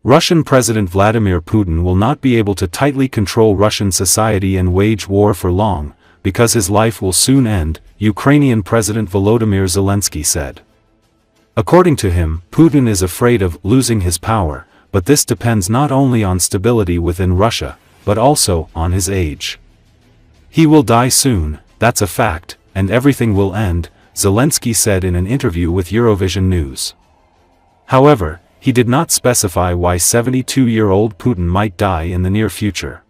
Russian President Vladimir Putin will not be able to tightly control Russian society and wage war for long, because his life will soon end, Ukrainian President Volodymyr Zelensky said. According to him, Putin is afraid of losing his power, but this depends not only on stability within Russia, but also on his age. He will die soon, that's a fact, and everything will end, Zelensky said in an interview with Eurovision News. However, he did not specify why 72-year-old Putin might die in the near future.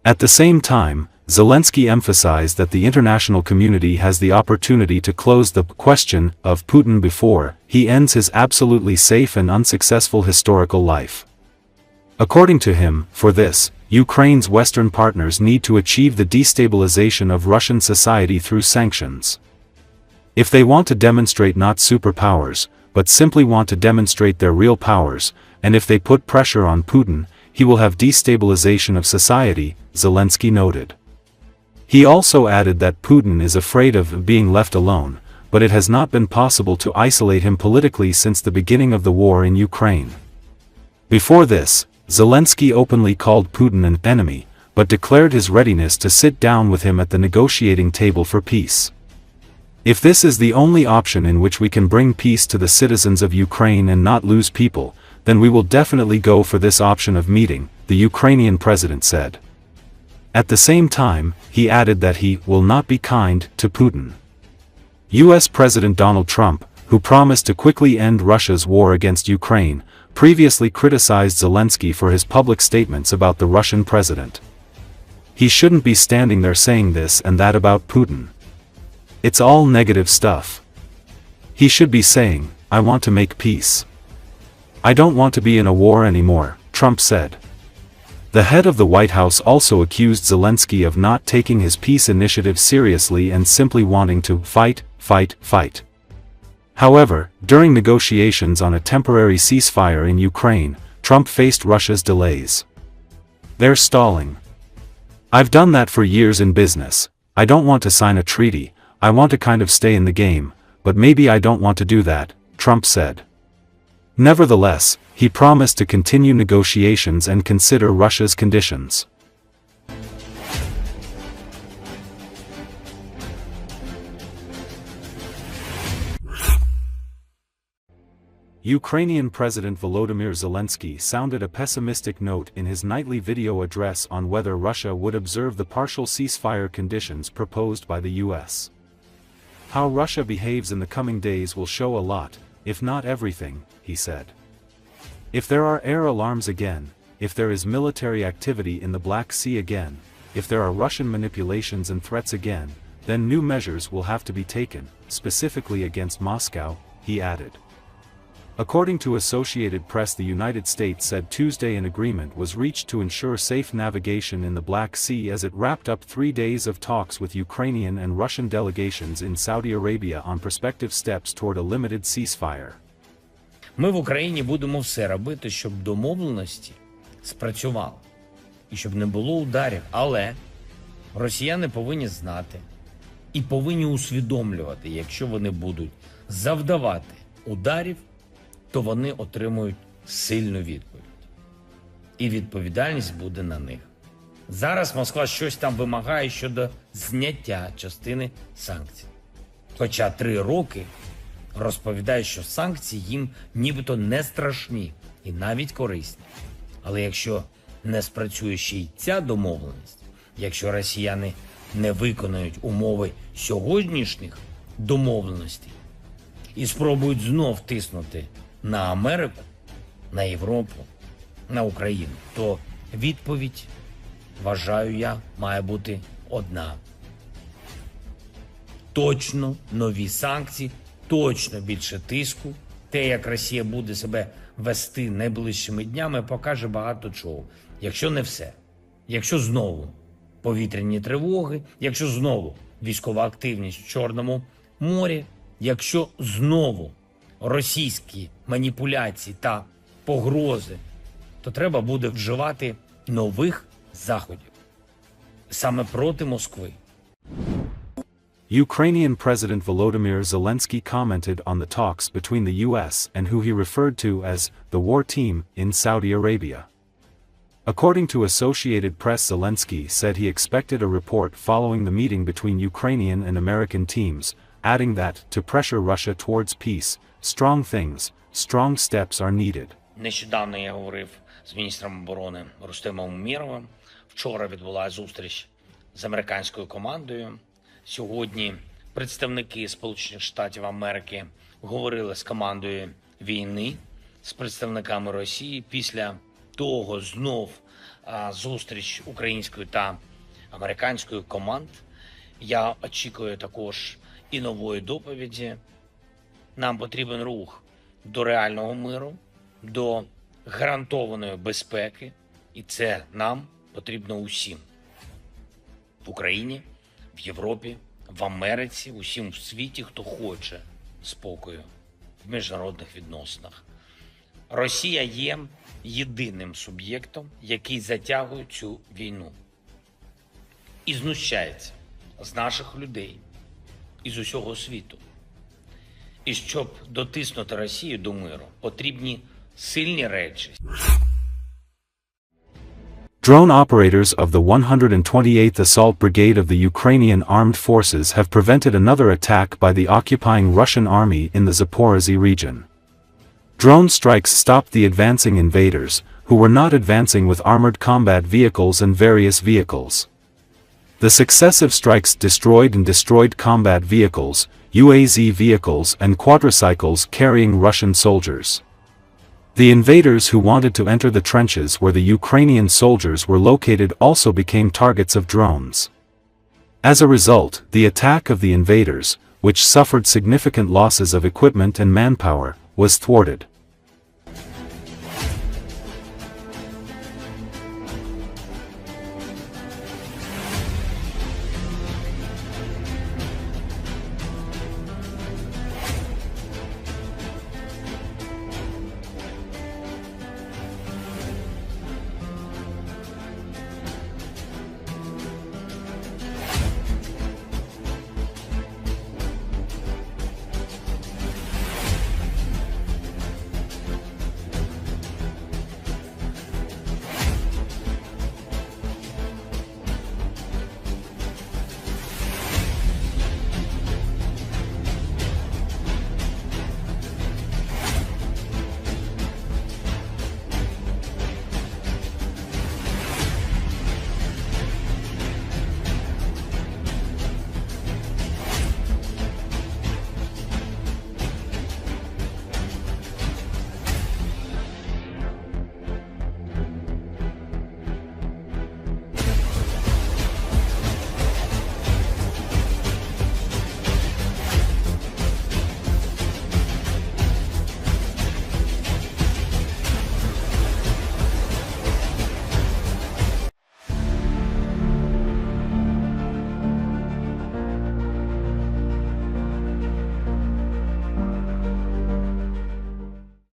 At the same time, Zelensky emphasized that the international community has the opportunity to close the question of Putin before he ends his absolutely safe and unsuccessful historical life. According to him, for this, Ukraine's Western partners need to achieve the destabilization of Russian society through sanctions. If they want to demonstrate not superpowers, but simply want to demonstrate their real powers, and if they put pressure on Putin, he will have destabilization of society, Zelensky noted. He also added that Putin is afraid of being left alone, but it has not been possible to isolate him politically since the beginning of the war in Ukraine. Before this, Zelensky openly called Putin an enemy, but declared his readiness to sit down with him at the negotiating table for peace. If this is the only option in which we can bring peace to the citizens of Ukraine and not lose people, then we will definitely go for this option of meeting, the Ukrainian president said. At the same time, he added that he will not be kind to Putin. U.S. President Donald Trump, who promised to quickly end Russia's war against Ukraine, previously criticized Zelensky for his public statements about the Russian president. He shouldn't be standing there saying this and that about Putin. It's all negative stuff. He should be saying, I want to make peace. I don't want to be in a war anymore, Trump said. The head of the White House also accused Zelensky of not taking his peace initiative seriously and simply wanting to fight. However, during negotiations on a temporary ceasefire in Ukraine, Trump faced Russia's delays. They're stalling. I've done that for years in business. I don't want to sign a treaty. I want to kind of stay in the game, but maybe I don't want to do that, Trump said. Nevertheless, he promised to continue negotiations and consider Russia's conditions. Ukrainian President Volodymyr Zelensky sounded a pessimistic note in his nightly video address on whether Russia would observe the partial ceasefire conditions proposed by the U.S. How Russia behaves in the coming days will show a lot, if not everything, he said. If there are air alarms again, if there is military activity in the Black Sea again, if there are Russian manipulations and threats again, then new measures will have to be taken, specifically against Moscow, he added. According to Associated Press, the United States said Tuesday an agreement was reached to ensure safe navigation in the Black Sea as it wrapped up 3 days of talks with Ukrainian and Russian delegations in Saudi Arabia on prospective steps toward a limited ceasefire. Ми в Україні будемо все робити, щоб домовленості спрацювали і щоб не було ударів. Але росіяни повинні знати і повинні усвідомлювати, якщо вони будуть завдавати ударів, то вони отримують сильну відповідь. І відповідальність буде на них. Зараз Москва щось там вимагає щодо зняття частини санкцій. Хоча 3 роки розповідає, що санкції їм нібито не страшні і навіть корисні. Але якщо не спрацює ще й ця домовленість, якщо росіяни не виконають умови сьогоднішніх домовленостей і спробують знов тиснути на Америку, на Європу, на Україну, то відповідь, вважаю я, має бути одна. Точно нові санкції, точно більше тиску. Те, як Росія буде себе вести найближчими днями, покаже багато чого. Якщо не все. Якщо знову повітряні тривоги, якщо знову військова активність в Чорному морі, якщо знову російські маніпуляції та погрози, то треба буде вживати нових заходів саме проти Москви. Ukrainian President Volodymyr Zelensky commented on the talks between the US and who he referred to as the war team in Saudi Arabia. According to Associated Press, Zelensky said he expected a report following the meeting between Ukrainian and American teams, adding that, to pressure Russia towards peace, strong steps are needed. Нещодавно я говорив з міністром оборони Рустемом Умєровим. Вчора відбулася зустріч з американською командою. Сьогодні представники Сполучених Штатів Америки говорили з командою війни, з представниками Росії. Після того знов зустріч української та американської команд. Я очікую також і нової доповіді. Нам потрібен рух до реального миру, до гарантованої безпеки, і це нам потрібно усім. В Україні, в Європі, в Америці, усім в світі, хто хоче спокою в міжнародних відносинах. Росія є єдиним суб'єктом, який затягує цю війну. І знущається з наших людей, і з усього світу. І щоб дотиснути Росію до миру, потрібні сильні речі. Drone operators of the 128th Assault Brigade of the Ukrainian Armed Forces have prevented another attack by the occupying Russian army in the Zaporozhye region. Drone strikes stopped the advancing invaders, who were not advancing with armored combat vehicles and various vehicles. The successive strikes destroyed combat vehicles, UAZ vehicles and quadricycles carrying Russian soldiers. The invaders who wanted to enter the trenches where the Ukrainian soldiers were located also became targets of drones. As a result, the attack of the invaders, which suffered significant losses of equipment and manpower, was thwarted.